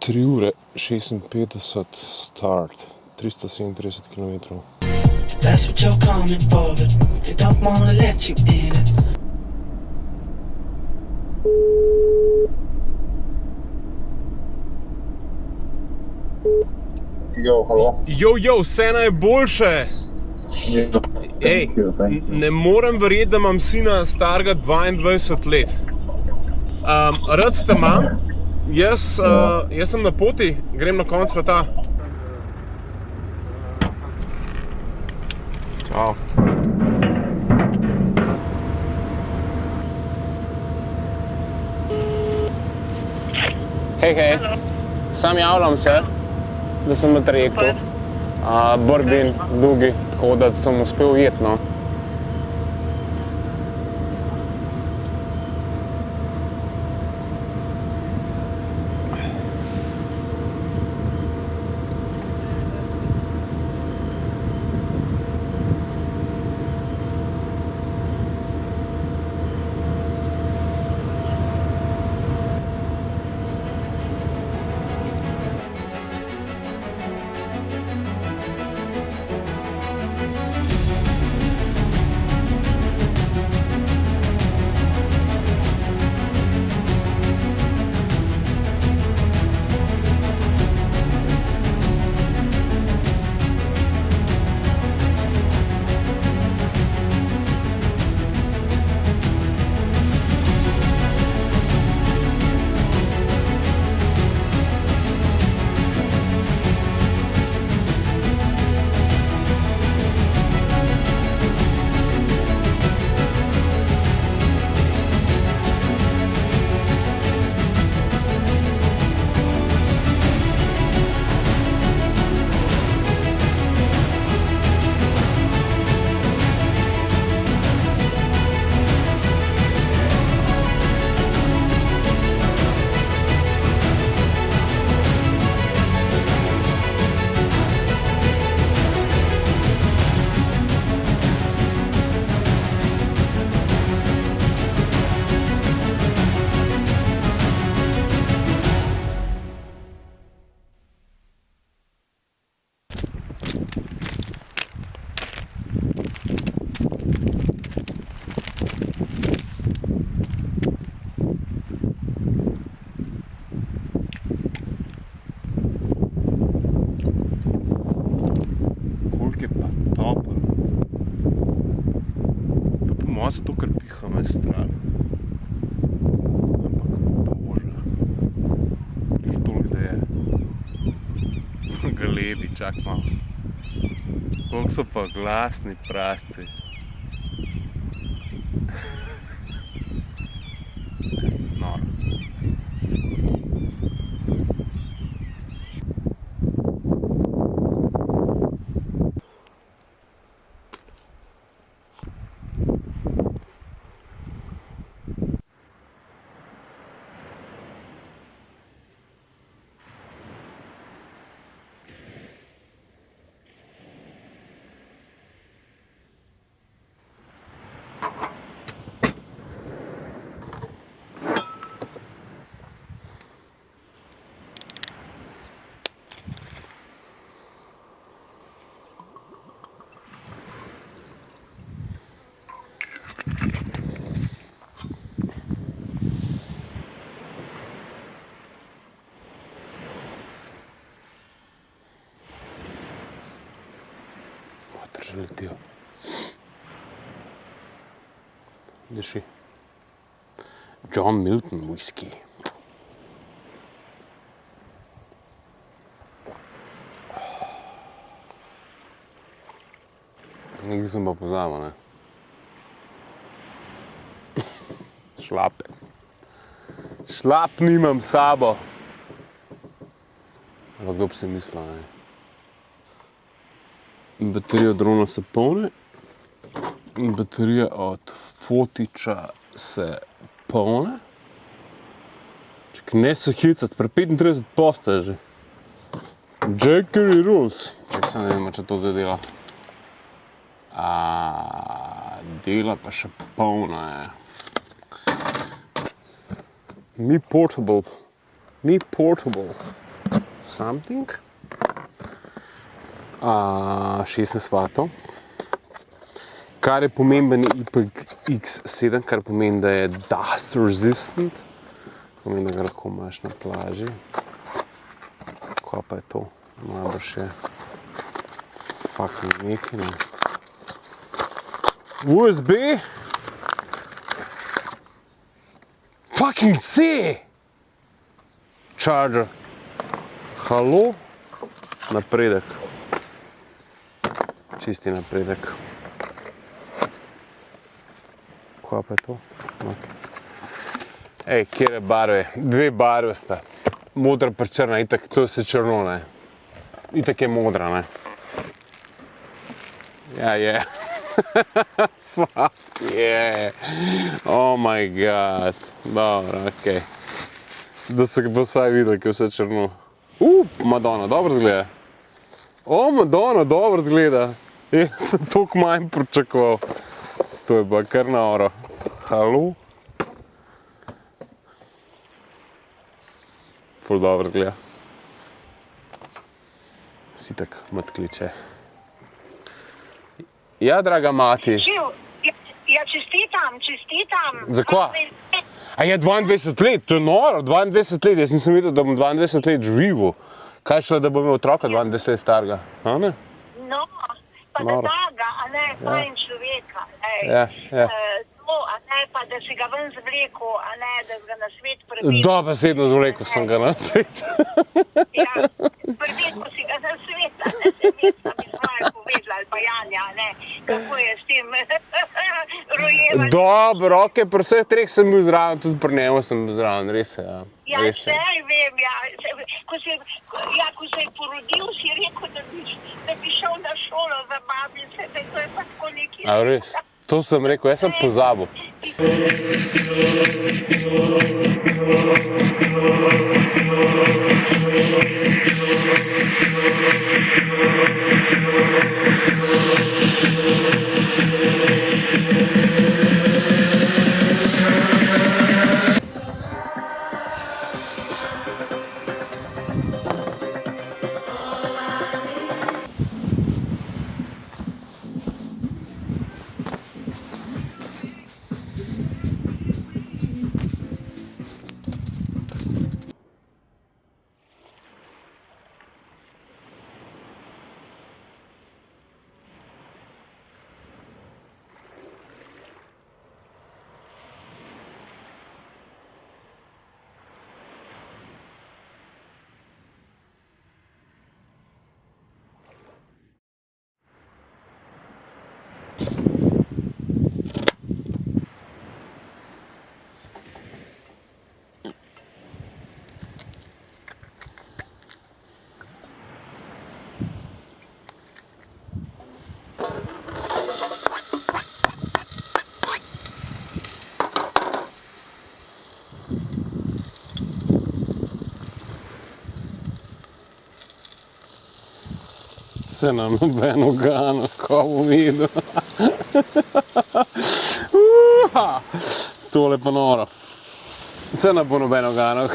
3 ure 56 start, 337 km. That's what you're coming for, but they don't wanna let you in it. Jo, vse najboljše. Ej, ne morem verjeti, da imam sina starega 22 let. Rad te imam, jaz sem na poti, grem na konec sveta. Čau. Hej, sam javljam se, da sem na trajektu. Brbin, Dugi, tako da sem uspel ujeti, no. Koliko je pa topel. Po mojem zato, ker piha me strah. Ampak bože. Jih toliko da je. Galebi, čak malo. Koliko so pa glasni prasci. Noro. Že letijo. Diši. John Milton whisky. Nekaj sem pa pozabil, ne? Šlape. Šlap nimam s sabo. Ampak kdo bi si mislil, ne? Baterija drona se polni in baterija od fotiča se polni. Čak ne se hicati, pre 35 posta je že. Jackery rules. Čak se ne vem, če to zdaj dela. Dela pa še polna je. Mi portable. something. 16 vatov. Kar je pomemben je IPX7, kar pomeni, da je dust resistant. Pomeni, da ga lahko imaš na plaži. Kaj pa je to? Najbrž je fucking nekaj, ne. USB. Fucking C. Charger. Halo. Napredek. Čisti napredek. Kaj pa je to? Ej, kjere barve? Dve barve sta. Modra pa črna, itak to se črno, ne. Itak je modra, ne. Ja, je. Fuck, je. Oh my god. Dobro, okej. Da se bo vsaj videl, ki je vse črno. Madonna, dobro zgleda. Madonna, dobro zgleda. Jaz sem toliko manj pričakoval. To je pa kar noro. Halo? Ful dobro zgleda. Si tak mat kliče. Ja, draga mati. Ja, čestitam. Zakaj? A je 22 let, to je noro, 22 let. Jaz nisem videl, da bom 22 let živel. Kaj šlo, da bom imel otroka 22 let starega? A ne? No, pa da daga, a ne, fajn človeka. Ja. To, a ne, pa da si ga ven zvlekel, a ne, da ga na svet prevedel. Dobesedno zvlekel sem ga na svet. Ja, prevedel si ga na svet, a ne, se vesta bi svoje povedala, ali pa Janja, a ne, kako je s tem rojevanjem. Dobro, okej, pri vseh treh sem bil zraven, tudi pri njemu sem bil zraven, res je, ja. Ja, sej vem, ja. Ko se je porodil, si rekel, da bi šel na šolo za babice, da to je pa tako nekaj. A res? To sem rekel, jaz sem pozabil. Se na nobeno gano, ko bom videl. Tole pa noro. Se na bo nobeno gano.